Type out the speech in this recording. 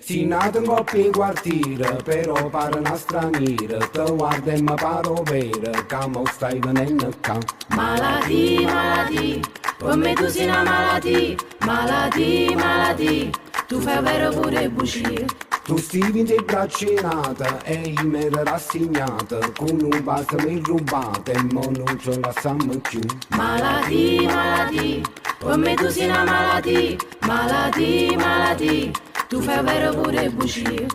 Si nato in coppia in quartiere, però pare una straniera. Te guarda e mi paro vera, che mo stai venendo qua. Malati, malati, come tu sei una malati. Malati, malati, tu fai vero pure bugie. Tu stivi in braccinata e io mi ero rassegnata. Con un vaso mi rubate e mo non ce la sanno più. Malati, malati, come tu sei una malati. Malati, malati, tu fai vero pure bugie.